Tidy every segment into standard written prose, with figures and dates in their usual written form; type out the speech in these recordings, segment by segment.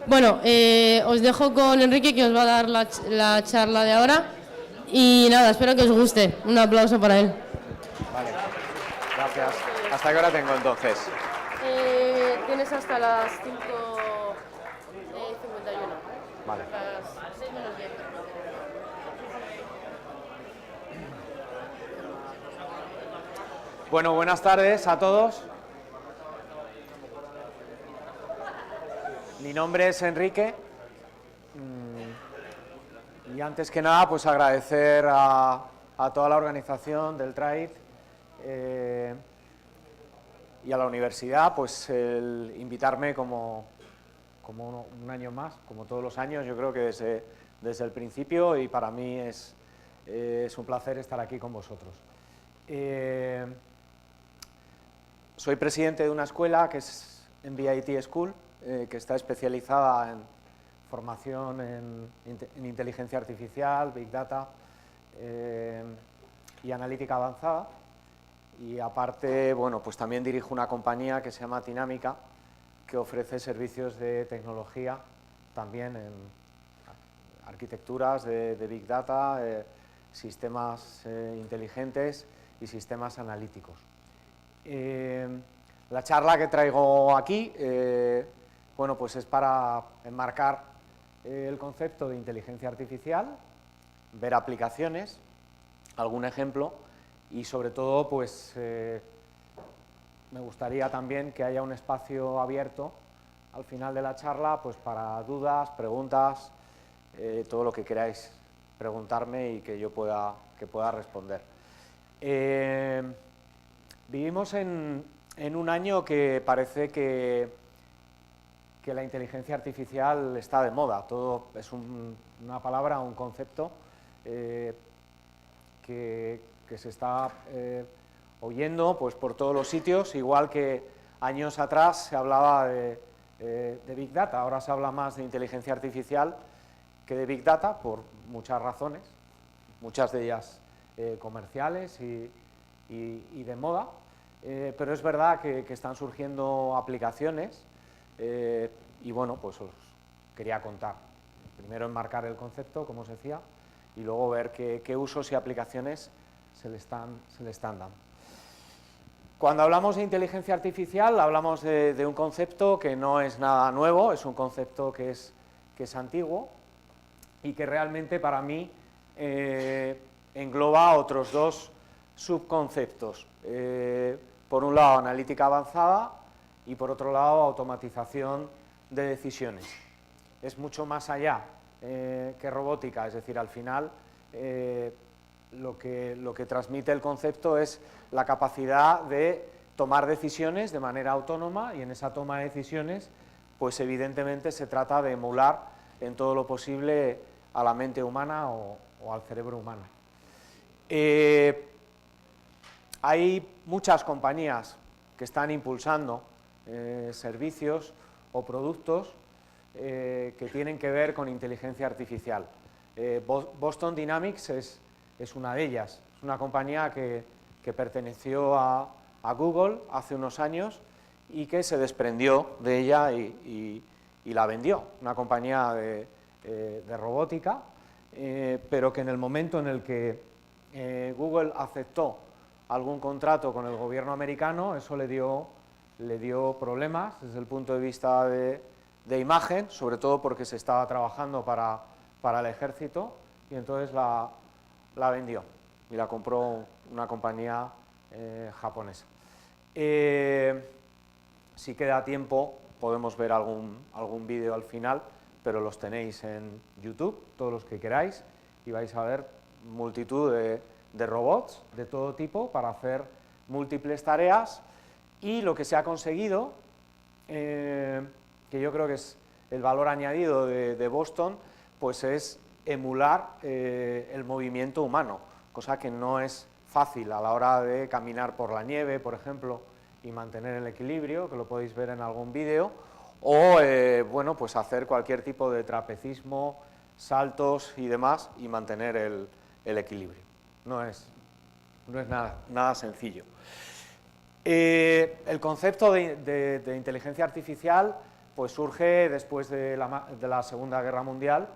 Bueno, os dejo con Enrique, que os va a dar la charla de ahora. Y nada, espero que os guste. Un aplauso para él. Vale, gracias. ¿Hasta qué hora tengo entonces? Tienes hasta las 5:51. Vale. Las 6 menos 10. Bueno, buenas tardes a todos. Mi nombre es Enrique. Y antes que nada, pues agradecer a toda la organización del TRAID y a la universidad, pues el invitarme como un año más, como todos los años, yo creo que desde el principio, y para mí es un placer estar aquí con vosotros. Soy presidente de una escuela que es MBIT School, que está especializada en formación en inteligencia artificial, Big Data y analítica avanzada. Y aparte, bueno, pues también dirijo una compañía que se llama Tinámica, que ofrece servicios de tecnología también en arquitecturas de Big Data, sistemas inteligentes y sistemas analíticos. La charla que traigo aquí, bueno, pues es para enmarcar el concepto de inteligencia artificial, ver aplicaciones, algún ejemplo y sobre todo, pues me gustaría también que haya un espacio abierto al final de la charla, pues para dudas, preguntas, todo lo que queráis preguntarme y que yo pueda responder. Vivimos en un año que parece que la inteligencia artificial está de moda. Todo es una palabra, un concepto que se está oyendo pues, por todos los sitios, igual que años atrás se hablaba de Big Data. Ahora se habla más de inteligencia artificial que de Big Data por muchas razones, muchas de ellas comerciales y de moda, pero es verdad que están surgiendo aplicaciones y bueno, pues os quería contar. Primero enmarcar el concepto, como os decía, y luego ver qué usos y aplicaciones se le están dando. Cuando hablamos de inteligencia artificial, hablamos de un concepto que no es nada nuevo, es un concepto que es antiguo y que realmente para mí engloba otros dos subconceptos. Por un lado, analítica avanzada y por otro lado, automatización de decisiones. Es mucho más allá que robótica, es decir, al final lo que transmite el concepto es la capacidad de tomar decisiones de manera autónoma, y en esa toma de decisiones, pues evidentemente se trata de emular en todo lo posible a la mente humana o al cerebro humano. Hay muchas compañías que están impulsando servicios o productos que tienen que ver con inteligencia artificial. Boston Dynamics es una de ellas. Es una compañía que perteneció a Google hace unos años y que se desprendió de ella y la vendió. Una compañía de robótica, pero que en el momento en el que Google aceptó algún contrato con el gobierno americano, eso le dio problemas desde el punto de vista de imagen, sobre todo porque se estaba trabajando para el ejército, y entonces la vendió y la compró una compañía japonesa. Si queda tiempo podemos ver algún vídeo al final, pero los tenéis en YouTube, todos los que queráis, y vais a ver multitud de robots de todo tipo para hacer múltiples tareas. Y lo que se ha conseguido, que yo creo que es el valor añadido de Boston, pues es emular el movimiento humano, cosa que no es fácil a la hora de caminar por la nieve, por ejemplo, y mantener el equilibrio, que lo podéis ver en algún vídeo, o bueno, pues hacer cualquier tipo de trapecismo, saltos y demás, y mantener el equilibrio. No es nada sencillo. El concepto de inteligencia artificial pues surge después de la Segunda Guerra Mundial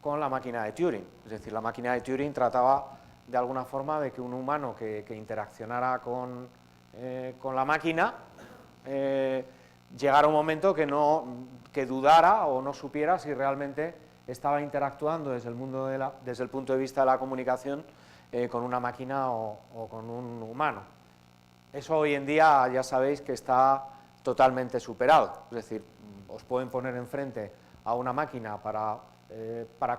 con la máquina de Turing. Es decir, la máquina de Turing trataba de alguna forma de que un humano que interaccionara con la máquina llegara un momento que dudara o no supiera si realmente estaba interactuando desde el punto de vista de la comunicación con una máquina o con un humano. Eso hoy en día ya sabéis que está totalmente superado, es decir, os pueden poner enfrente a una máquina para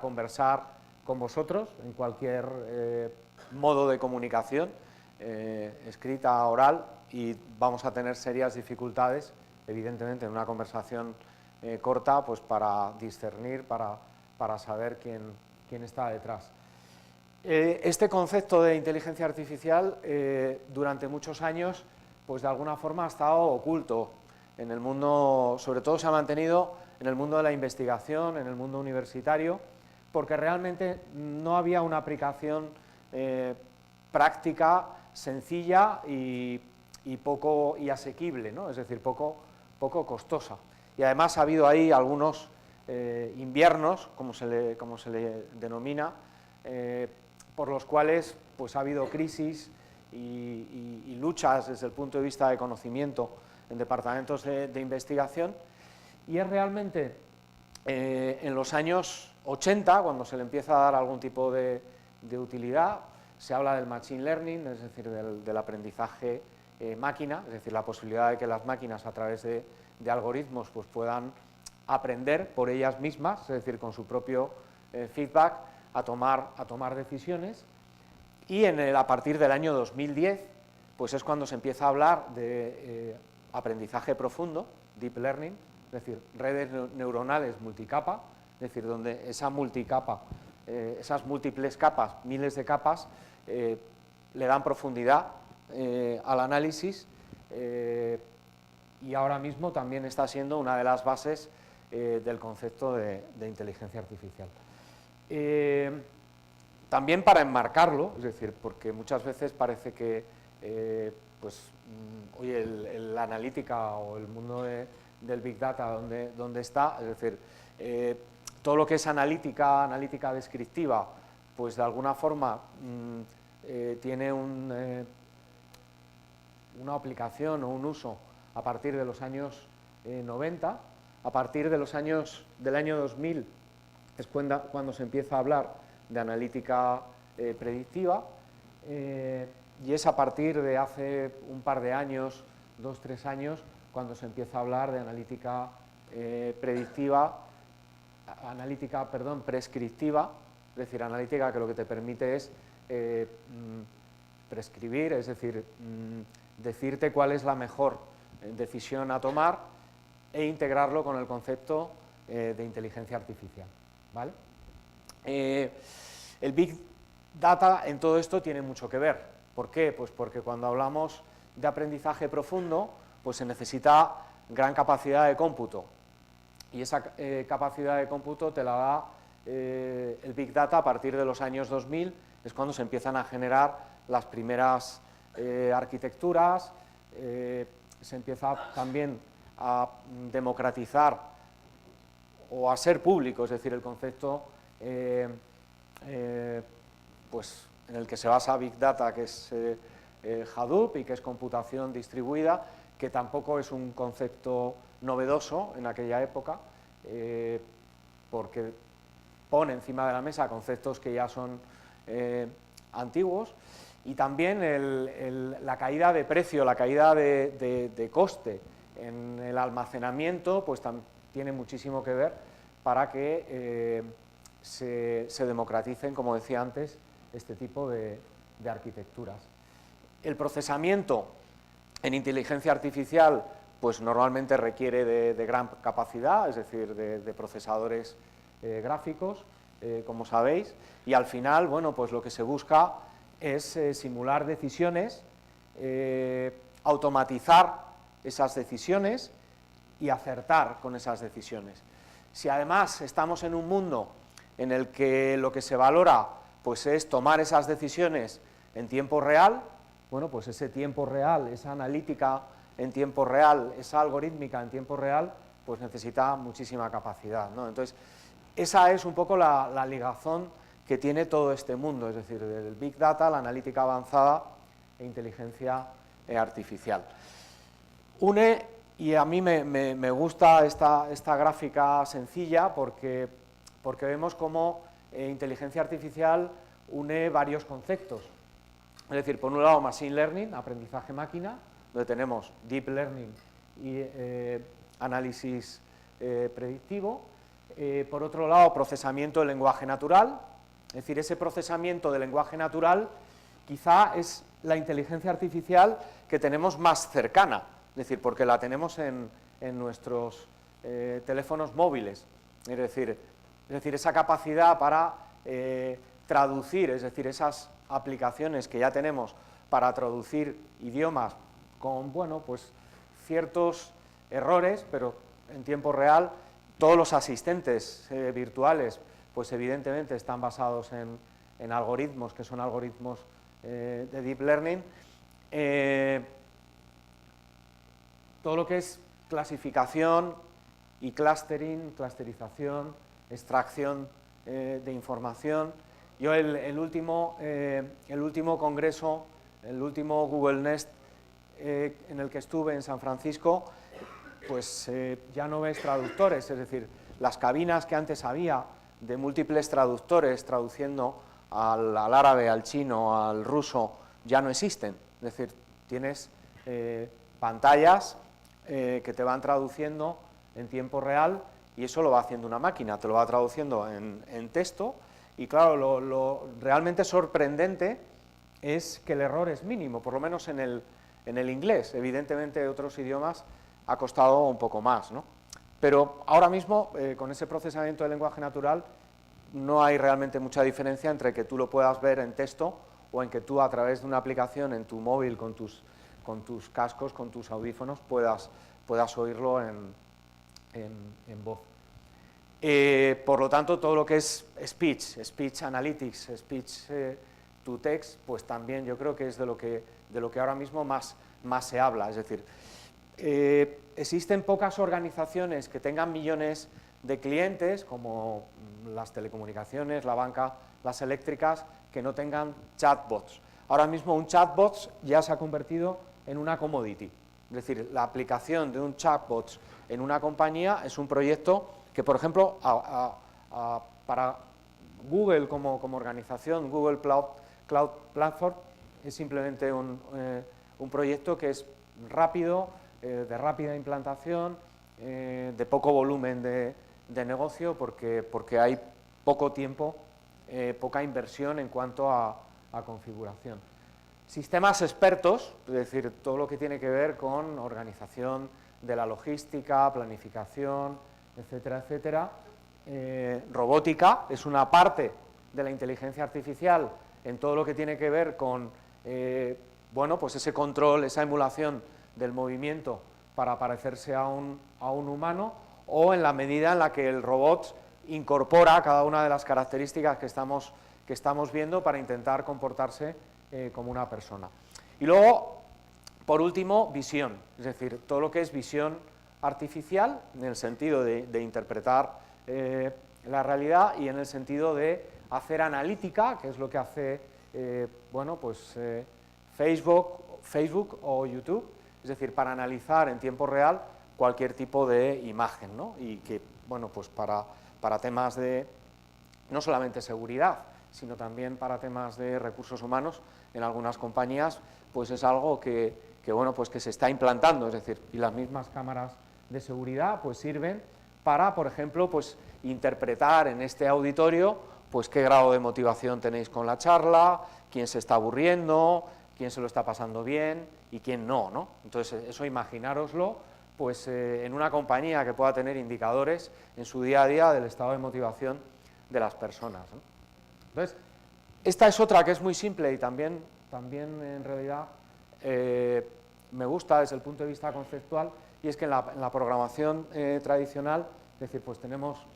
conversar con vosotros en cualquier modo de comunicación, escrita, oral, y vamos a tener serias dificultades, evidentemente, en una conversación corta, pues para discernir, para saber quién está detrás. Este concepto de inteligencia artificial durante muchos años, pues de alguna forma ha estado oculto en el mundo, sobre todo se ha mantenido en el mundo de la investigación, en el mundo universitario, porque realmente no había una aplicación práctica, sencilla y asequible, ¿no? Es decir, poco costosa. Y además ha habido ahí algunos inviernos, como se le denomina, por los cuales pues, ha habido crisis y luchas desde el punto de vista de conocimiento en departamentos de investigación, y es realmente en los años 80 cuando se le empieza a dar algún tipo de utilidad. Se habla del machine learning, es decir, del aprendizaje máquina, es decir, la posibilidad de que las máquinas a través de algoritmos pues, puedan aprender por ellas mismas, es decir, con su propio feedback, a tomar decisiones. Y a partir del año 2010 pues es cuando se empieza a hablar de aprendizaje profundo, deep learning, es decir, redes neuronales multicapa, es decir, donde esa multicapa, esas múltiples capas, miles de capas, le dan profundidad al análisis, y ahora mismo también está siendo una de las bases del concepto de inteligencia artificial. También para enmarcarlo, es decir, porque muchas veces parece que la analítica o el mundo del Big Data donde está, es decir, todo lo que es analítica descriptiva, pues de alguna forma tiene una aplicación o un uso a partir de los años 90, a partir del año 2000 es cuando se empieza a hablar de analítica predictiva, y es a partir de hace un par de años, 2-3 años, cuando se empieza a hablar de analítica prescriptiva, es decir, analítica que lo que te permite es prescribir, es decir, decirte cuál es la mejor decisión a tomar e integrarlo con el concepto de inteligencia artificial, ¿vale? El Big Data en todo esto tiene mucho que ver. ¿Por qué? Pues porque cuando hablamos de aprendizaje profundo, pues se necesita gran capacidad de cómputo, y esa capacidad de cómputo te la da el Big Data a partir de los años 2000, es cuando se empiezan a generar las primeras arquitecturas, se empieza también a democratizar o a ser público, es decir, el concepto pues, en el que se basa Big Data, que es Hadoop, y que es computación distribuida, que tampoco es un concepto novedoso en aquella época, porque pone encima de la mesa conceptos que ya son antiguos, y también la caída de precio, la caída de coste en el almacenamiento, pues tiene muchísimo que ver para que se democraticen, como decía antes, este tipo de arquitecturas. El procesamiento en inteligencia artificial pues normalmente requiere de gran capacidad, es decir, de procesadores gráficos, como sabéis, y al final, bueno, pues lo que se busca es simular decisiones, automatizar esas decisiones y acertar con esas decisiones. Si además estamos en un mundo en el que lo que se valora pues es tomar esas decisiones en tiempo real, bueno, pues ese tiempo real, esa analítica en tiempo real, esa algorítmica en tiempo real, pues necesita muchísima capacidad, ¿no? Entonces, esa es un poco la ligazón que tiene todo este mundo, es decir, del Big Data, la analítica avanzada e inteligencia artificial. Une, y a mí me gusta esta gráfica sencilla porque vemos cómo inteligencia artificial une varios conceptos. Es decir, por un lado, Machine Learning, aprendizaje máquina, donde tenemos Deep Learning y análisis predictivo. Por otro lado, procesamiento del lenguaje natural, es decir, ese procesamiento del lenguaje natural quizá es la inteligencia artificial que tenemos más cercana, es decir, porque la tenemos en nuestros teléfonos móviles, es decir, esa capacidad para traducir, es decir, esas aplicaciones que ya tenemos para traducir idiomas con, bueno, pues ciertos errores, pero en tiempo real. Todos los asistentes virtuales, pues evidentemente están basados en algoritmos, que son algoritmos de Deep Learning. Todo lo que es clasificación y clustering, clusterización, extracción de información. Yo el último congreso, el último Google Nest en el que estuve en San Francisco, pues ya no ves traductores, es decir, las cabinas que antes había de múltiples traductores traduciendo al árabe, al chino, al ruso, ya no existen. Es decir, tienes pantallas que te van traduciendo en tiempo real y eso lo va haciendo una máquina, te lo va traduciendo en texto y claro, lo realmente sorprendente es que el error es mínimo, por lo menos en el inglés. Evidentemente, otros idiomas ha costado un poco más, ¿no? Pero ahora mismo, con ese procesamiento del lenguaje natural, no hay realmente mucha diferencia entre que tú lo puedas ver en texto o en que tú, a través de una aplicación en tu móvil, con tus cascos, con tus audífonos, puedas oírlo en voz. Por lo tanto, todo lo que es speech analytics, speech to text, pues también yo creo que es de lo que ahora mismo más se habla. Es decir, existen pocas organizaciones que tengan millones de clientes, como las telecomunicaciones, la banca, las eléctricas, que no tengan chatbots. Ahora mismo un chatbot ya se ha convertido en una commodity. Es decir, la aplicación de un chatbot en una compañía es un proyecto que, por ejemplo, para Google como organización, Google Cloud Platform, es simplemente un proyecto que es rápido, de rápida implantación, de poco volumen de negocio, porque hay poco tiempo, poca inversión en cuanto a configuración. Sistemas expertos, es decir, todo lo que tiene que ver con organización de la logística, planificación, etcétera, etcétera. Robótica es una parte de la inteligencia artificial en todo lo que tiene que ver con bueno, pues ese control, esa emulación del movimiento para parecerse a un humano, o en la medida en la que el robot incorpora cada una de las características que estamos viendo para intentar comportarse como una persona. Y luego, por último, visión, es decir, todo lo que es visión artificial, en el sentido de interpretar la realidad y en el sentido de hacer analítica, que es lo que hace bueno, pues, Facebook o YouTube, es decir, para analizar en tiempo real cualquier tipo de imagen, ¿no? Y que, bueno, pues para temas de no solamente seguridad, sino también para temas de recursos humanos en algunas compañías, pues es algo que bueno, pues que se está implantando, es decir, y las mismas cámaras de seguridad pues sirven para, por ejemplo, pues interpretar en este auditorio pues qué grado de motivación tenéis con la charla, quién se está aburriendo, quién se lo está pasando bien y quién no, ¿no? Entonces, eso imaginároslo pues en una compañía que pueda tener indicadores en su día a día del estado de motivación de las personas, ¿no? Entonces, esta es otra que es muy simple y también en realidad me gusta desde el punto de vista conceptual, y es que en la programación tradicional, es decir, pues tenemos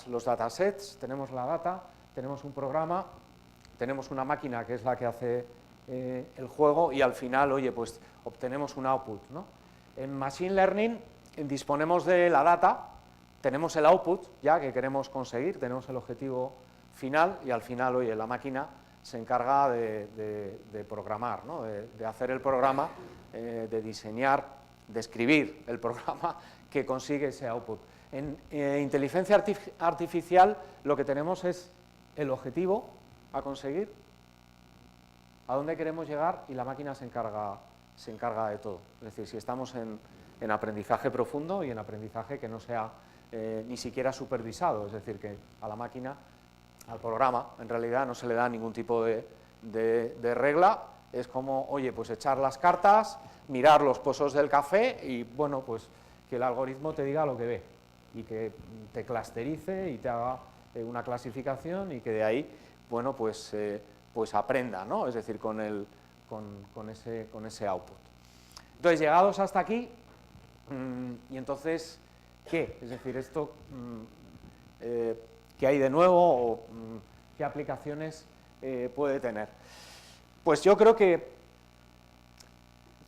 los datasets, tenemos la data, tenemos un programa, tenemos una máquina que es la que hace el juego y al final, oye, pues obtenemos un output, ¿no? En Machine Learning disponemos de la data, tenemos el output ya que queremos conseguir, tenemos el objetivo final y al final, oye, la máquina se encarga de programar, ¿no? de hacer el programa, de diseñar, de escribir el programa que consigue ese output. En inteligencia artificial lo que tenemos es el objetivo a conseguir, a dónde queremos llegar y la máquina se encarga de todo. Es decir, si estamos en aprendizaje profundo y en aprendizaje que no sea ni siquiera supervisado, es decir, que a la máquina, al programa, en realidad no se le da ningún tipo de regla, es como, oye, pues echar las cartas, mirar los pozos del café y, bueno, pues que el algoritmo te diga lo que ve y que te clusterice y te haga una clasificación y que de ahí, bueno, pues aprenda, ¿no? Es decir, con ese output. Entonces, llegados hasta aquí, y entonces, ¿qué? Es decir, esto, ¿qué hay de nuevo o qué aplicaciones puede tener? Pues yo creo que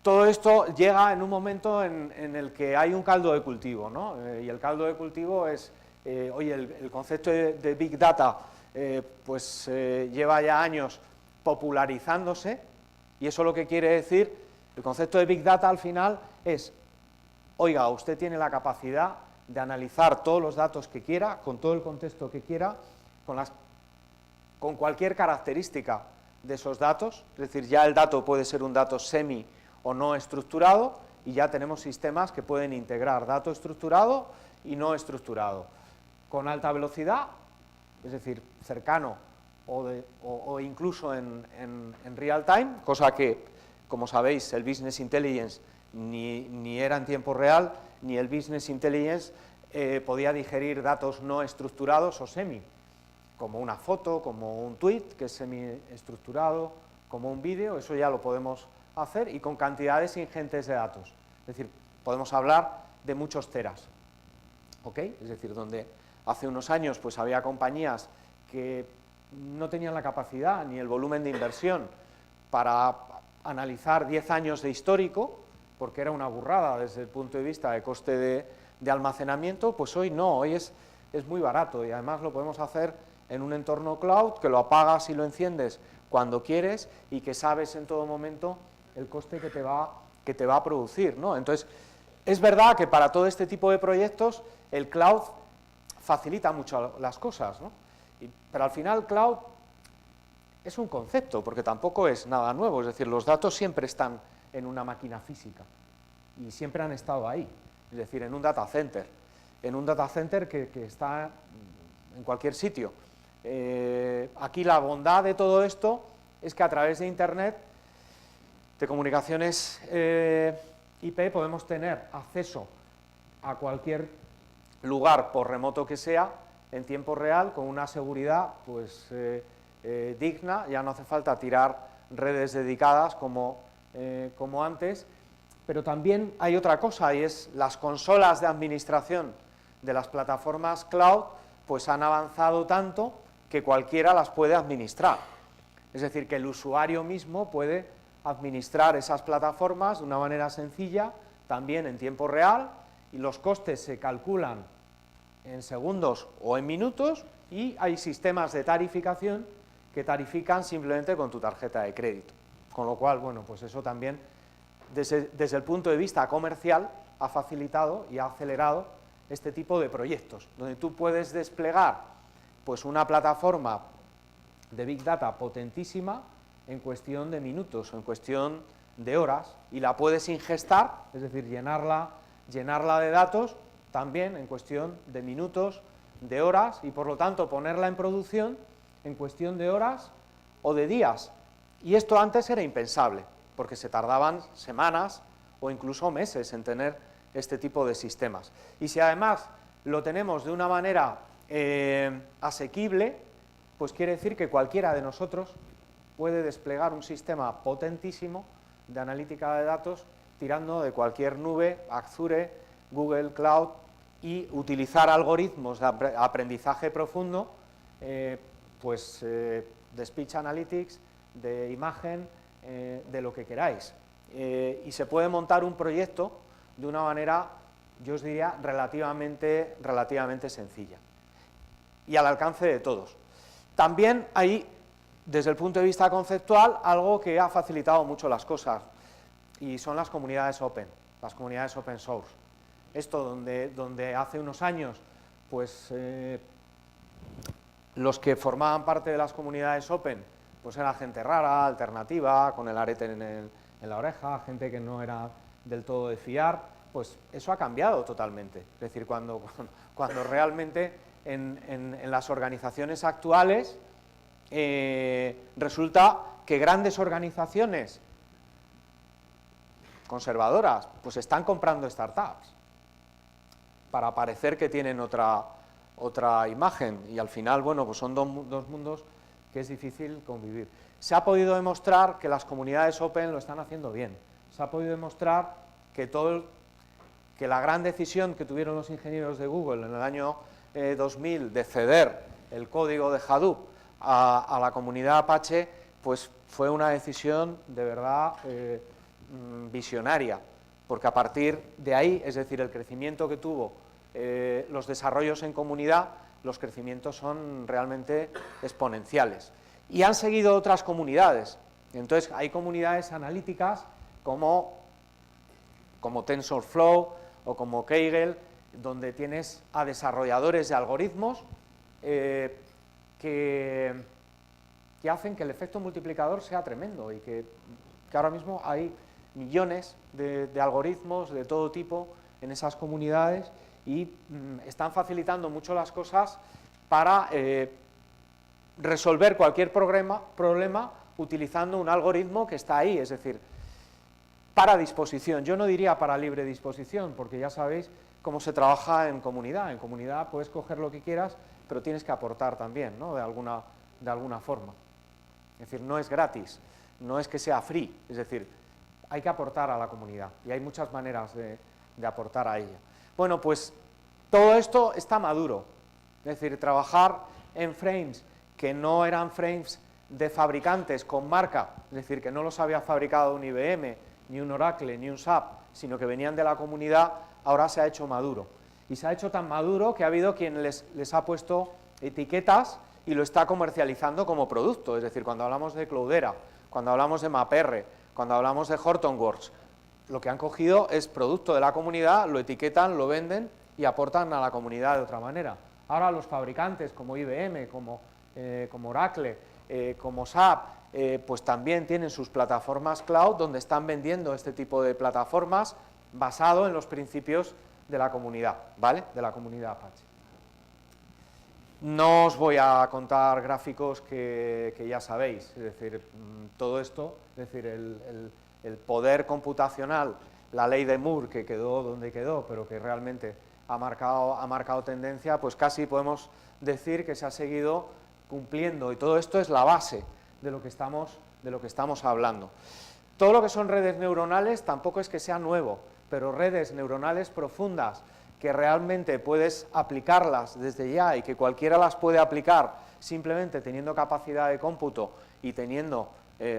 todo esto llega en un momento en el que hay un caldo de cultivo, ¿no? Y el caldo de cultivo es, oye, el concepto de Big Data pues lleva ya años popularizándose, y eso lo que quiere decir, el concepto de Big Data al final es, oiga, usted tiene la capacidad de analizar todos los datos que quiera, con todo el contexto que quiera, con cualquier característica de esos datos, es decir, ya el dato puede ser un dato semi o no estructurado, y ya tenemos sistemas que pueden integrar dato estructurado y no estructurado, con alta velocidad, es decir, cercano o incluso en real time, cosa que, como sabéis, el Business Intelligence ni era en tiempo real, ni el Business Intelligence podía digerir datos no estructurados o semi, como una foto, como un tweet, que es semi-estructurado, como un vídeo, eso ya lo podemos hacer, y con cantidades ingentes de datos. Es decir, podemos hablar de muchos teras, ¿ok? Es decir, donde hace unos años pues había compañías que no tenían la capacidad ni el volumen de inversión para analizar 10 años de histórico, porque era una burrada desde el punto de vista de coste de almacenamiento, pues hoy no, hoy es muy barato, y además lo podemos hacer en un entorno cloud, que lo apagas y lo enciendes cuando quieres y que sabes en todo momento el coste que te va a producir, ¿no? Entonces, es verdad que para todo este tipo de proyectos el cloud facilita mucho las cosas, ¿no? Pero al final cloud es un concepto, porque tampoco es nada nuevo, es decir, los datos siempre están en una máquina física y siempre han estado ahí, es decir, en un data center que está en cualquier sitio. Aquí la bondad de todo esto es que a través de Internet, de comunicaciones IP, podemos tener acceso a cualquier lugar, por remoto que sea, en tiempo real, con una seguridad pues digna. Ya no hace falta tirar redes dedicadas como antes, pero también hay otra cosa, y es las consolas de administración de las plataformas cloud pues han avanzado tanto que cualquiera las puede administrar. Es decir, que el usuario mismo puede administrar esas plataformas de una manera sencilla, también en tiempo real, y los costes se calculan en segundos o en minutos, y hay sistemas de tarificación que tarifican simplemente con tu tarjeta de crédito. Con lo cual, bueno, pues eso también, desde el punto de vista comercial, ha facilitado y ha acelerado este tipo de proyectos, donde tú puedes desplegar pues una plataforma de Big Data potentísima en cuestión de minutos o en cuestión de horas, y la puedes ingestar, es decir, llenarla de datos también en cuestión de minutos, de horas, y por lo tanto ponerla en producción en cuestión de horas o de días. Y esto antes era impensable, porque se tardaban semanas o incluso meses en tener este tipo de sistemas. Y si además lo tenemos de una manera asequible, pues quiere decir que cualquiera de nosotros puede desplegar un sistema potentísimo de analítica de datos tirando de cualquier nube, Azure, Google Cloud, y utilizar algoritmos de aprendizaje profundo, de Speech Analytics, de imagen, de lo que queráis. Y se puede montar un proyecto de una manera yo os diría relativamente sencilla y al alcance de todos. También hay, desde el punto de vista conceptual, algo que ha facilitado mucho las cosas, y son las comunidades open, las comunidades open source. Esto donde hace unos años, pues los que formaban parte de las comunidades open, pues era gente rara, alternativa, con el arete en la oreja, gente que no era del todo de fiar, pues eso ha cambiado totalmente. Es decir, cuando realmente en las organizaciones actuales resulta que grandes organizaciones conservadoras pues están comprando startups para parecer que tienen otra imagen, y al final, bueno, pues son dos mundos que es difícil convivir. Se ha podido demostrar que las comunidades open lo están haciendo bien. Se ha podido demostrar que la gran decisión que tuvieron los ingenieros de Google en el año 2000 de ceder el código de Hadoop a la comunidad Apache, pues fue una decisión de verdad visionaria, porque a partir de ahí, es decir, el crecimiento que tuvo los desarrollos en comunidad, los crecimientos son realmente exponenciales. Y han seguido otras comunidades. Entonces, hay comunidades analíticas como TensorFlow o como Kaggle, donde tienes a desarrolladores de algoritmos que hacen que el efecto multiplicador sea tremendo, y que ahora mismo hay millones de algoritmos de todo tipo en esas comunidades, y están facilitando mucho las cosas para resolver cualquier problema utilizando un algoritmo que está ahí, es decir, para disposición. Yo no diría para libre disposición, porque ya sabéis cómo se trabaja en comunidad. En comunidad puedes coger lo que quieras, pero tienes que aportar también, ¿no? de alguna forma. Es decir, no es gratis, no es que sea free, es decir, hay que aportar a la comunidad, y hay muchas maneras de aportar a ella. Bueno, pues todo esto está maduro, es decir, trabajar en frames que no eran frames de fabricantes con marca, es decir, que no los había fabricado un IBM, ni un Oracle, ni un SAP, sino que venían de la comunidad, ahora se ha hecho maduro. Y se ha hecho tan maduro que ha habido quien les ha puesto etiquetas y lo está comercializando como producto. Es decir, cuando hablamos de Cloudera, cuando hablamos de MapR, cuando hablamos de Hortonworks, lo que han cogido es producto de la comunidad, lo etiquetan, lo venden y aportan a la comunidad de otra manera. Ahora los fabricantes como IBM, como Oracle, como SAP, pues también tienen sus plataformas cloud donde están vendiendo este tipo de plataformas basado en los principios de la comunidad, ¿vale? De la comunidad Apache. No os voy a contar gráficos que ya sabéis, es decir, todo esto, es decir, el poder computacional, la ley de Moore, que quedó donde quedó, pero que realmente ha marcado tendencia, pues casi podemos decir que se ha seguido cumpliendo, y todo esto es la base de lo que estamos hablando. Todo lo que son redes neuronales tampoco es que sea nuevo, pero redes neuronales profundas que realmente puedes aplicarlas desde ya y que cualquiera las puede aplicar simplemente teniendo capacidad de cómputo y teniendo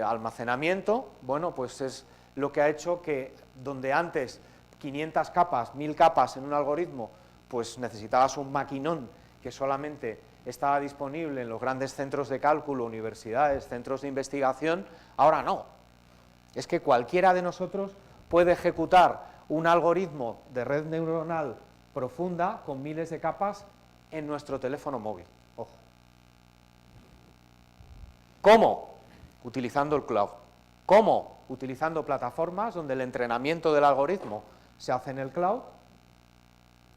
almacenamiento, bueno, pues es lo que ha hecho que donde antes 500 capas, 1000 capas en un algoritmo, pues necesitabas un maquinón que solamente estaba disponible en los grandes centros de cálculo, universidades, centros de investigación, ahora no. Es que cualquiera de nosotros puede ejecutar un algoritmo de red neuronal profunda con miles de capas en nuestro teléfono móvil. Ojo. ¿Cómo? Utilizando el cloud. ¿Cómo? Utilizando plataformas donde el entrenamiento del algoritmo se hace en el cloud,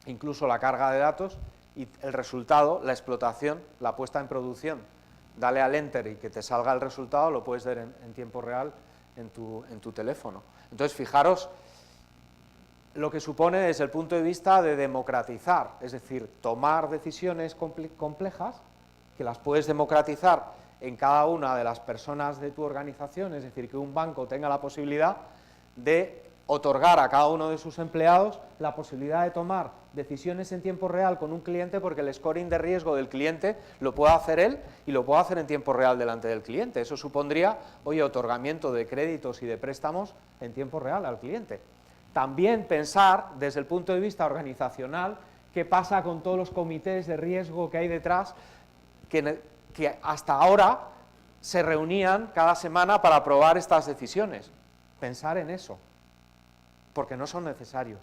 incluso la carga de datos, y el resultado, la explotación, la puesta en producción. Dale al enter y que te salga el resultado, lo puedes ver en tiempo real en tu teléfono. Entonces, fijaros lo que supone desde el punto de vista de democratizar, es decir, tomar decisiones complejas, que las puedes democratizar en cada una de las personas de tu organización, es decir, que un banco tenga la posibilidad de otorgar a cada uno de sus empleados la posibilidad de tomar decisiones en tiempo real con un cliente, porque el scoring de riesgo del cliente lo puede hacer él y lo puede hacer en tiempo real delante del cliente. Eso supondría, oye, otorgamiento de créditos y de préstamos en tiempo real al cliente. También pensar desde el punto de vista organizacional qué pasa con todos los comités de riesgo que hay detrás, que hasta ahora se reunían cada semana para aprobar estas decisiones. Pensar en eso, porque no son necesarios.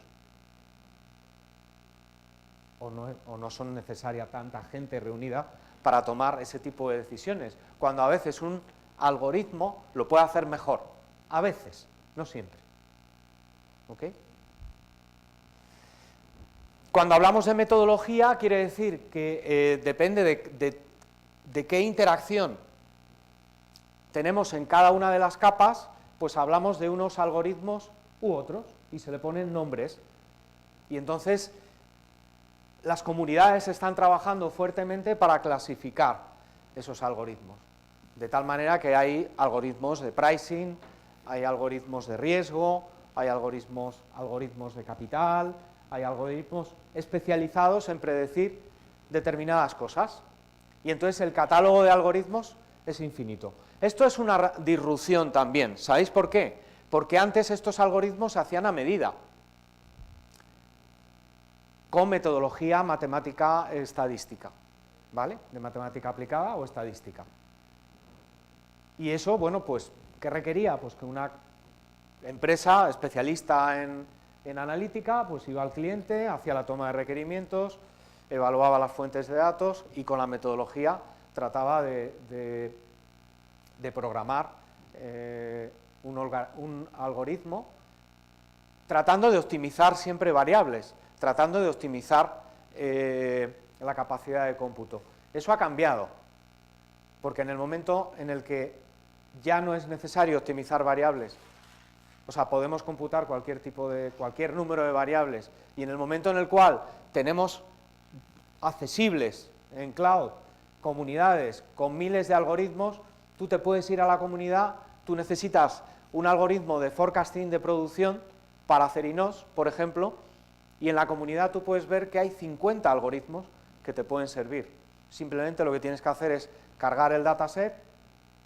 O no son necesaria tanta gente reunida para tomar ese tipo de decisiones, cuando a veces un algoritmo lo puede hacer mejor, a veces, no siempre. ¿Ok? Cuando hablamos de metodología, quiere decir que depende de qué interacción tenemos en cada una de las capas, pues hablamos de unos algoritmos u otros, y se le ponen nombres. Y entonces las comunidades están trabajando fuertemente para clasificar esos algoritmos, de tal manera que hay algoritmos de pricing, hay algoritmos de riesgo, hay algoritmos de capital, hay algoritmos especializados en predecir determinadas cosas, y entonces el catálogo de algoritmos es infinito. Esto es una disrupción también, ¿sabéis por qué? Porque antes estos algoritmos se hacían a medida, con metodología matemática estadística, ¿vale? De matemática aplicada o estadística. Y eso, bueno, pues, ¿qué requería? Pues que una empresa especialista en analítica, pues iba al cliente, hacía la toma de requerimientos, evaluaba las fuentes de datos y con la metodología trataba de programar un algoritmo, tratando de optimizar siempre variables, tratando de optimizar la capacidad de cómputo. Eso ha cambiado, porque en el momento en el que ya no es necesario optimizar variables, o sea, podemos computar cualquier número de variables, y en el momento en el cual tenemos accesibles en cloud comunidades con miles de algoritmos, tú te puedes ir a la comunidad, tú necesitas un algoritmo de forecasting de producción para Cerinos, por ejemplo, y en la comunidad tú puedes ver que hay 50 algoritmos que te pueden servir. Simplemente lo que tienes que hacer es cargar el dataset,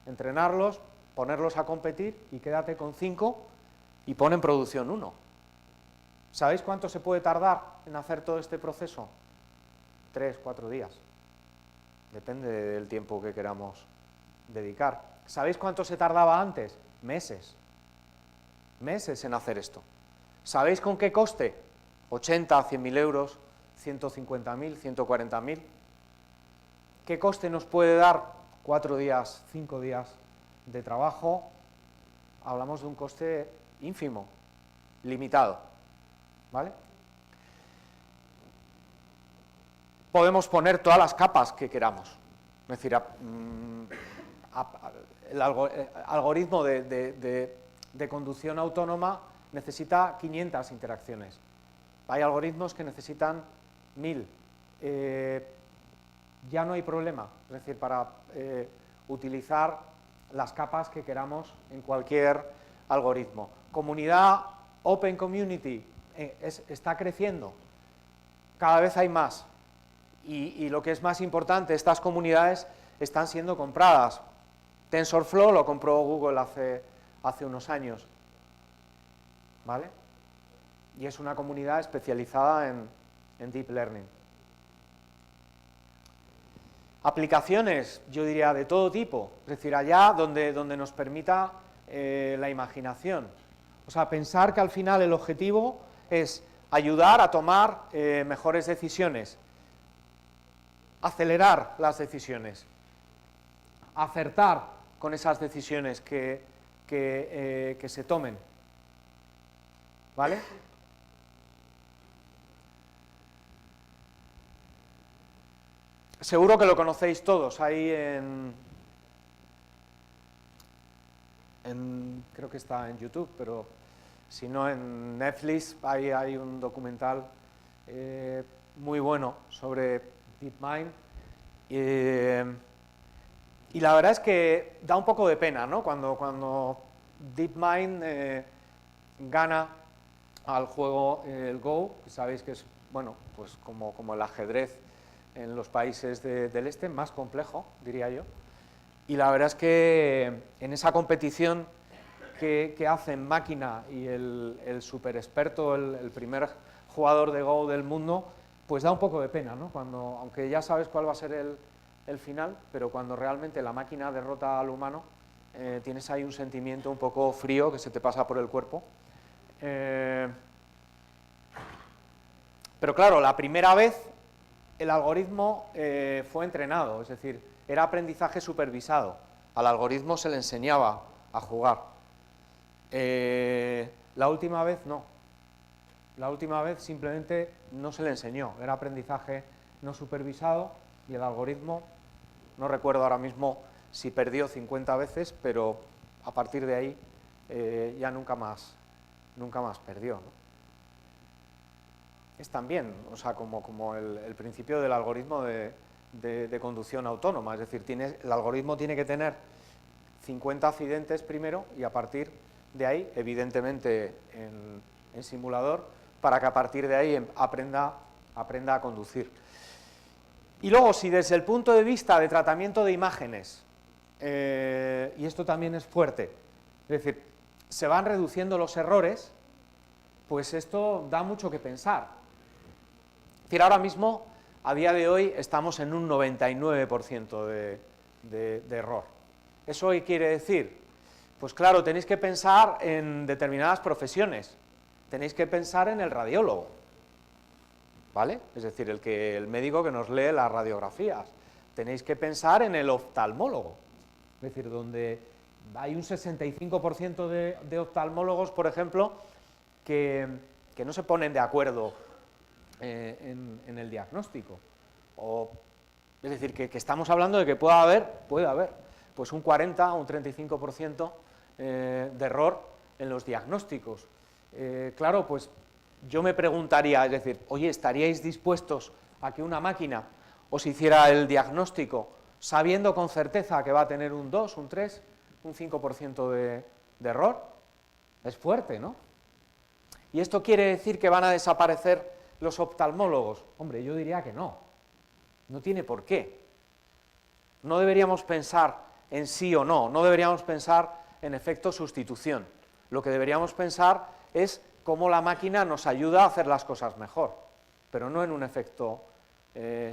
entrenarlos, ponerlos a competir y quédate con 5 y pon en producción 1. ¿Sabéis cuánto se puede tardar en hacer todo este proceso? 3, 4 días. Depende del tiempo que queramos dedicar. ¿Sabéis cuánto se tardaba antes? Meses. Meses en hacer esto. ¿Sabéis con qué coste? 80, 100.000 euros, 150.000, 140.000. ¿Qué coste nos puede dar 4 días, 5 días de trabajo? Hablamos de un coste ínfimo, limitado, ¿vale? Podemos poner todas las capas que queramos. Es decir, el algoritmo de conducción autónoma necesita 500 interacciones. Hay algoritmos que necesitan 1000. Ya no hay problema, es decir, para utilizar las capas que queramos en cualquier algoritmo. Comunidad Open Community está creciendo, cada vez hay más. Y lo que es más importante, estas comunidades están siendo compradas. TensorFlow lo compró Google hace unos años, ¿vale? Y es una comunidad especializada en Deep Learning. Aplicaciones, yo diría, de todo tipo, es decir, allá donde nos permita la imaginación. O sea, pensar que al final el objetivo es ayudar a tomar mejores decisiones, acelerar las decisiones, acertar con esas decisiones que se tomen, ¿vale? Seguro que lo conocéis todos, ahí creo que está en YouTube, pero si no en Netflix hay un documental muy bueno sobre DeepMind, y la verdad es que da un poco de pena, ¿no? Cuando DeepMind gana al juego el Go, que sabéis que es, bueno, pues como el ajedrez en los países del este, más complejo, diría yo, y la verdad es que en esa competición que hacen máquina y el super experto, el primer jugador de Go del mundo, pues da un poco de pena, ¿no? Cuando, aunque ya sabes cuál va a ser el final, pero cuando realmente la máquina derrota al humano, tienes ahí un sentimiento un poco frío que se te pasa por el cuerpo. Pero claro, la primera vez el algoritmo fue entrenado, es decir, era aprendizaje supervisado. Al algoritmo se le enseñaba a jugar. La última vez no. La última vez simplemente no se le enseñó, era aprendizaje no supervisado y el algoritmo, no recuerdo ahora mismo si perdió 50 veces, pero a partir de ahí ya nunca más perdió, ¿no? Es también, o sea, como el principio del algoritmo de conducción autónoma, es decir, el algoritmo tiene que tener 50 accidentes primero y a partir de ahí, evidentemente en simulador, para que a partir de ahí aprenda a conducir. Y luego, si desde el punto de vista de tratamiento de imágenes, y esto también es fuerte, es decir, se van reduciendo los errores, pues esto da mucho que pensar. Es decir, ahora mismo, a día de hoy, estamos en un 99% de error. ¿Eso qué quiere decir? Pues claro, tenéis que pensar en determinadas profesiones, tenéis que pensar en el radiólogo, ¿vale? Es decir, el médico que nos lee las radiografías, tenéis que pensar en el oftalmólogo, es decir, donde hay un 65% de oftalmólogos, por ejemplo, que no se ponen de acuerdo en el diagnóstico, es decir, que estamos hablando de que puede haber pues un 40 o un 35% de error en los diagnósticos. Claro, pues yo me preguntaría, es decir, oye, ¿estaríais dispuestos a que una máquina os hiciera el diagnóstico sabiendo con certeza que va a tener un 2, un 3, un 5% de error? Es fuerte, ¿no? ¿Y esto quiere decir que van a desaparecer los oftalmólogos? Hombre, yo diría que no. No tiene por qué. No deberíamos pensar en sí o no, no deberíamos pensar en efecto sustitución. Lo que deberíamos pensar es cómo la máquina nos ayuda a hacer las cosas mejor, pero no en un efecto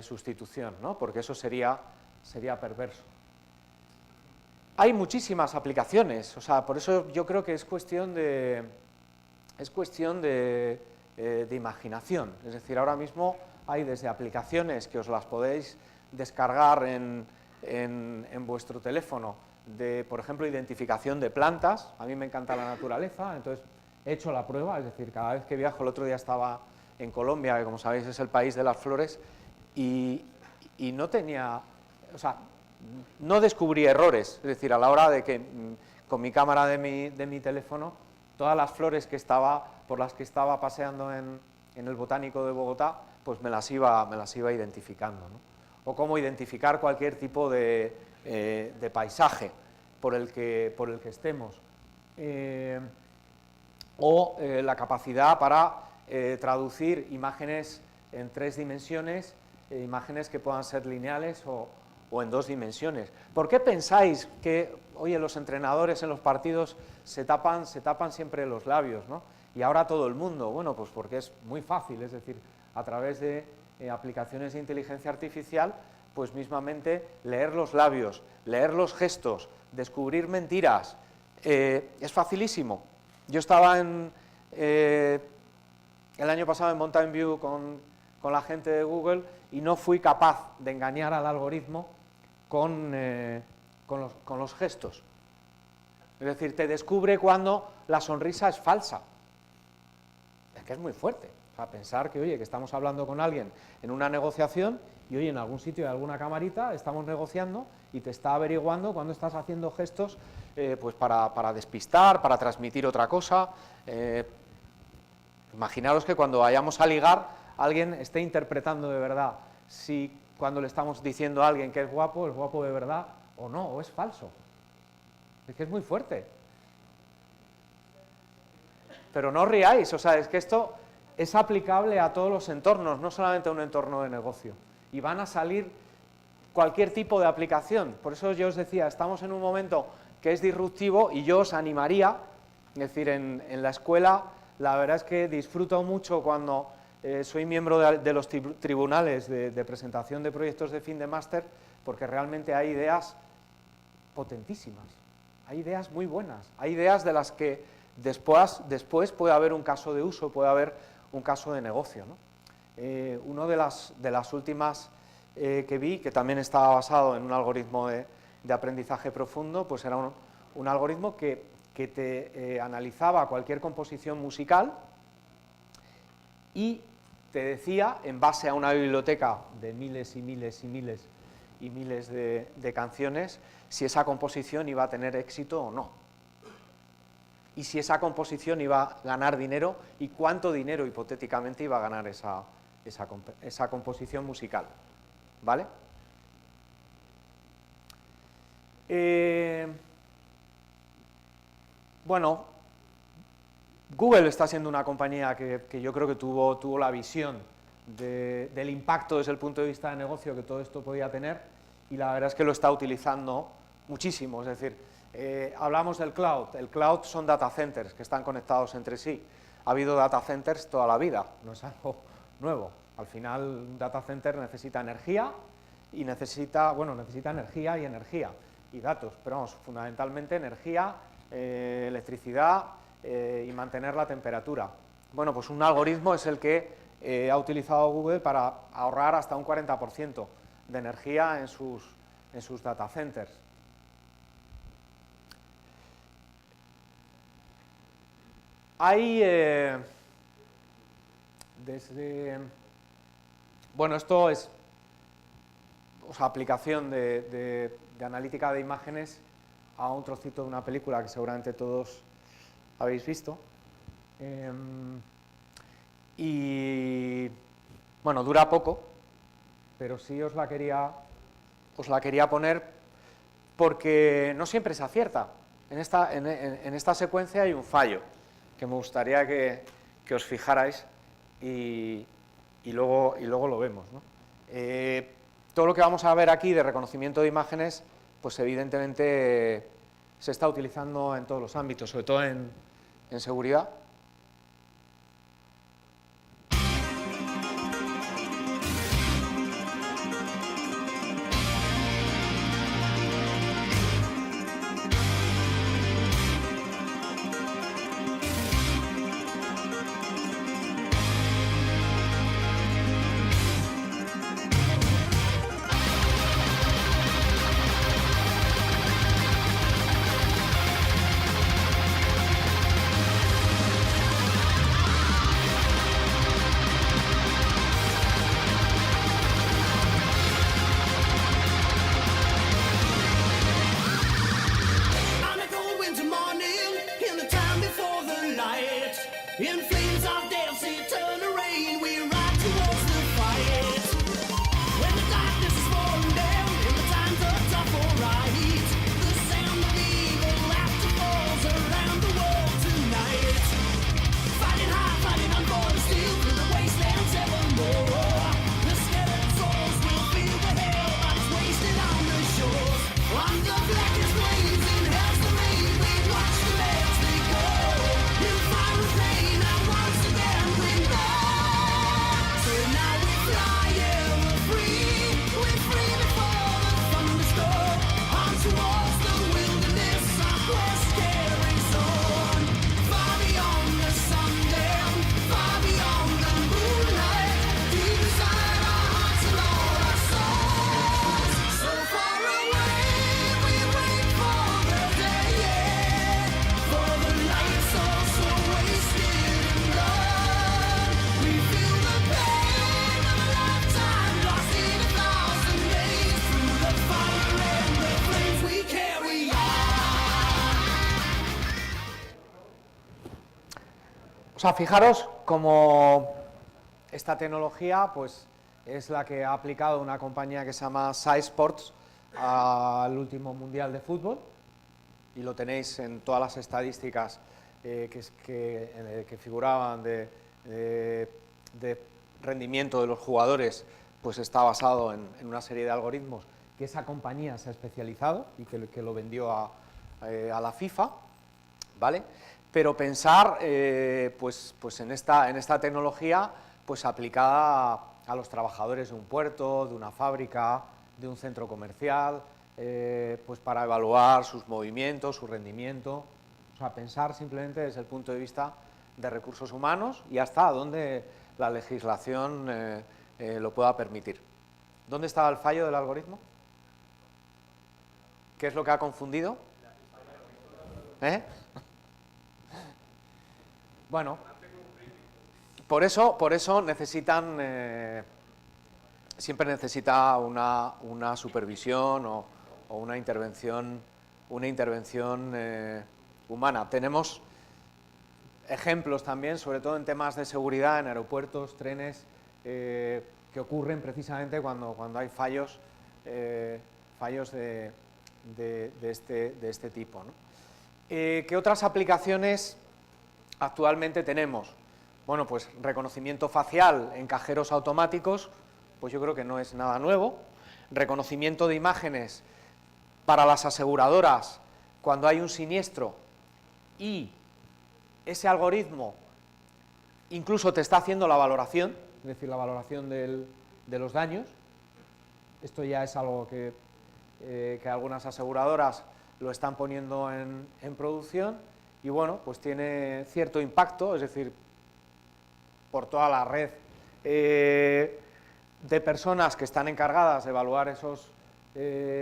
sustitución, ¿no? Porque eso sería perverso. Hay muchísimas aplicaciones, o sea, por eso yo creo que es cuestión de imaginación. Es decir, ahora mismo hay desde aplicaciones que os las podéis descargar en vuestro teléfono, de, por ejemplo, identificación de plantas. A mí me encanta la naturaleza, entonces he hecho la prueba, es decir, cada vez que viajo, el otro día estaba en Colombia, que como sabéis es el país de las flores, y no tenía, o sea, no descubrí errores, es decir, a la hora de que con mi cámara de mi teléfono, todas las flores por las que estaba paseando en el Botánico de Bogotá, pues me las iba identificando, ¿no? O cómo identificar cualquier tipo de paisaje por el que estemos. La capacidad para traducir imágenes en 3 dimensiones, imágenes que puedan ser lineales o en 2 dimensiones. ¿Por qué pensáis que, oye, los entrenadores en los partidos se tapan siempre los labios, ¿no? Y ahora todo el mundo, bueno, pues porque es muy fácil, es decir, a través de aplicaciones de inteligencia artificial, pues mismamente leer los labios, leer los gestos, descubrir mentiras, es facilísimo. Yo estaba el año pasado en Mountain View con la gente de Google y no fui capaz de engañar al algoritmo con los gestos. Es decir, te descubre cuando la sonrisa es falsa. Es que es muy fuerte. O sea, pensar que, oye, que estamos hablando con alguien en una negociación y, oye, en algún sitio de alguna camarita estamos negociando y te está averiguando cuando estás haciendo gestos pues para despistar, para transmitir otra cosa. Imaginaros que cuando vayamos a ligar, alguien esté interpretando de verdad si cuando le estamos diciendo a alguien que es guapo de verdad o no, o es falso. Es que es muy fuerte. Pero no os riáis, o sea, es que esto es aplicable a todos los entornos, no solamente a un entorno de negocio. Y van a salir cualquier tipo de aplicación. Por eso yo os decía, estamos en un momento que es disruptivo y yo os animaría Es decir, en la escuela la verdad es que disfruto mucho cuando soy miembro de los tribunales de presentación de proyectos de fin de máster, porque realmente hay ideas potentísimas, hay ideas muy buenas, hay ideas de las que después puede haber un caso de uso, puede haber un caso de negocio, ¿no? Una de las últimas que vi, que también estaba basado en un algoritmo de aprendizaje profundo, pues era un algoritmo que te analizaba cualquier composición musical y te decía, en base a una biblioteca de miles y miles y miles y miles de canciones, si esa composición iba a tener éxito o no. Y si esa composición iba a ganar dinero y cuánto dinero hipotéticamente iba a ganar esa composición musical. ¿Vale? Bueno, Google está siendo una compañía que yo creo que tuvo la visión del impacto desde el punto de vista de negocio que todo esto podía tener, y la verdad es que lo está utilizando muchísimo. Es decir, hablamos del cloud. El cloud son data centers que están conectados entre sí. Ha habido data centers toda la vida, no es algo nuevo. Al final, un data center necesita energía y necesita energía y datos, pero vamos, fundamentalmente energía, electricidad y mantener la temperatura. Bueno, pues un algoritmo es el que ha utilizado Google para ahorrar hasta un 40% de energía en sus data centers. Hay bueno, esto es aplicación de analítica de imágenes a un trocito de una película que seguramente todos habéis visto. Y bueno, dura poco, pero sí os la quería poner porque no siempre se acierta. En esta secuencia hay un fallo que me gustaría que os fijarais y luego lo vemos, ¿no? Todo lo que vamos a ver aquí de reconocimiento de imágenes, pues evidentemente se está utilizando en todos los ámbitos, sobre todo en seguridad. O sea, fijaros cómo esta tecnología pues, es la que ha aplicado una compañía que se llama SAI Sports al último Mundial de Fútbol, y lo tenéis en todas las estadísticas que figuraban de rendimiento de los jugadores, pues está basado en una serie de algoritmos que esa compañía se ha especializado y que lo vendió a la FIFA, ¿vale? pero pensar pues en esta tecnología pues aplicada a los trabajadores de un puerto, de una fábrica, de un centro comercial, pues para evaluar sus movimientos, su rendimiento, o sea, pensar simplemente desde el punto de vista de recursos humanos y hasta donde la legislación lo pueda permitir. ¿Dónde estaba el fallo del algoritmo? ¿Qué es lo que ha confundido? Bueno, por eso necesitan, siempre necesita una supervisión o una intervención humana. Tenemos ejemplos también, sobre todo en temas de seguridad, en aeropuertos, trenes, que ocurren precisamente cuando hay fallos de este tipo, ¿no? ¿Qué otras aplicaciones actualmente tenemos? Bueno, pues reconocimiento facial en cajeros automáticos, pues yo creo que no es nada nuevo. Reconocimiento de imágenes para las aseguradoras cuando hay un siniestro y ese algoritmo incluso te está haciendo la valoración, es decir, la valoración de los daños. Esto ya es algo que algunas aseguradoras lo están poniendo en producción y bueno, pues tiene cierto impacto, es decir, por toda la red de personas que están encargadas de evaluar esos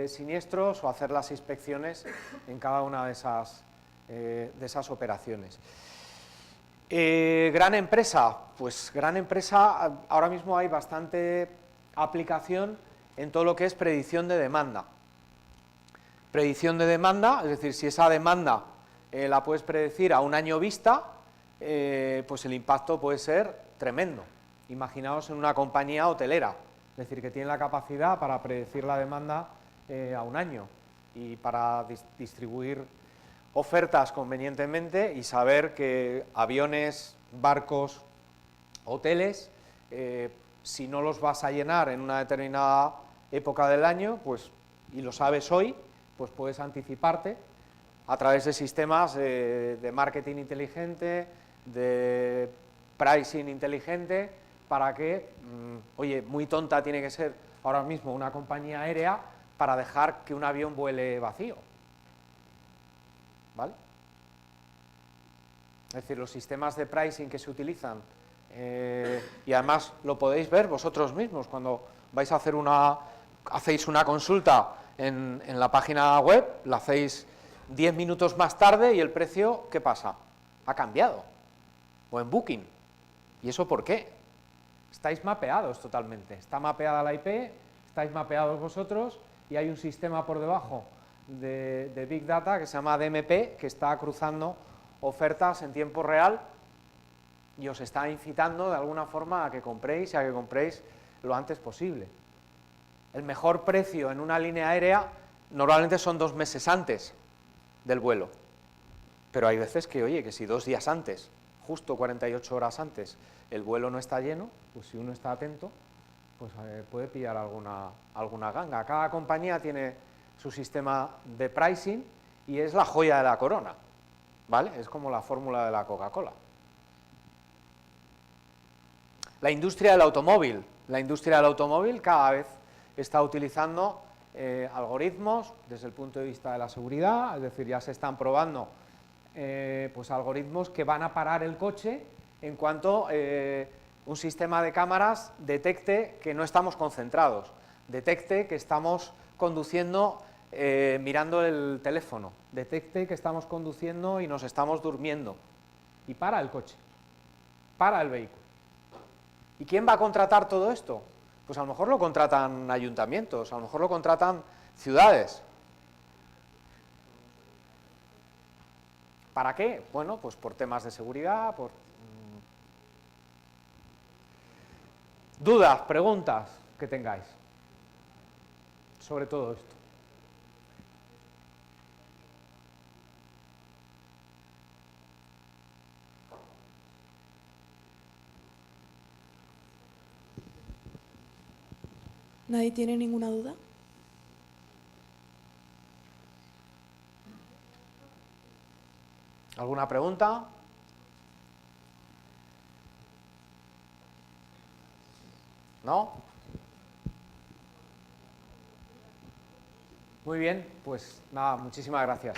siniestros o hacer las inspecciones en cada una de esas operaciones. Gran empresa, pues gran empresa, ahora mismo hay bastante aplicación en todo lo que es predicción de demanda. Predicción de demanda, es decir, si esa demanda la puedes predecir a un año vista, pues el impacto puede ser tremendo. Imaginaos en una compañía hotelera, es decir, que tiene la capacidad para predecir la demanda a un año y para distribuir ofertas convenientemente y saber que aviones, barcos, hoteles, si no los vas a llenar en una determinada época del año, pues, y lo sabes hoy, pues puedes anticiparte a través de sistemas de marketing inteligente, de pricing inteligente, para que, oye, muy tonta tiene que ser ahora mismo una compañía aérea para dejar que un avión vuele vacío, ¿vale? Es decir, los sistemas de pricing que se utilizan, y además lo podéis ver vosotros mismos cuando vais a hacer hacéis una consulta en la página web, la hacéis 10 minutos más tarde y el precio, ¿qué pasa? Ha cambiado. O en Booking. ¿Y eso por qué? Estáis mapeados totalmente. Está mapeada la IP, estáis mapeados vosotros y hay un sistema por debajo de Big Data que se llama DMP, que está cruzando ofertas en tiempo real y os está incitando de alguna forma a que compréis y a que compréis lo antes posible. El mejor precio en una línea aérea normalmente son 2 meses antes del vuelo, pero hay veces que, oye, que si 2 días antes, justo 48 horas antes, el vuelo no está lleno, pues si uno está atento, pues puede pillar alguna ganga. Cada compañía tiene su sistema de pricing y es la joya de la corona, ¿vale? Es como la fórmula de la Coca-Cola. La industria del automóvil. La industria del automóvil cada vez está utilizando algoritmos desde el punto de vista de la seguridad, es decir, ya se están probando pues algoritmos que van a parar el coche en cuanto un sistema de cámaras detecte que no estamos concentrados, detecte que estamos conduciendo mirando el teléfono, detecte que estamos conduciendo y nos estamos durmiendo y para el coche, para el vehículo. ¿Y quién va a contratar todo esto? Pues a lo mejor lo contratan ayuntamientos, a lo mejor lo contratan ciudades. ¿Para qué? Bueno, pues por temas de seguridad, por... Dudas, preguntas que tengáis sobre todo esto. ¿Nadie tiene ninguna duda? ¿Alguna pregunta? ¿No? Muy bien, pues nada, muchísimas gracias.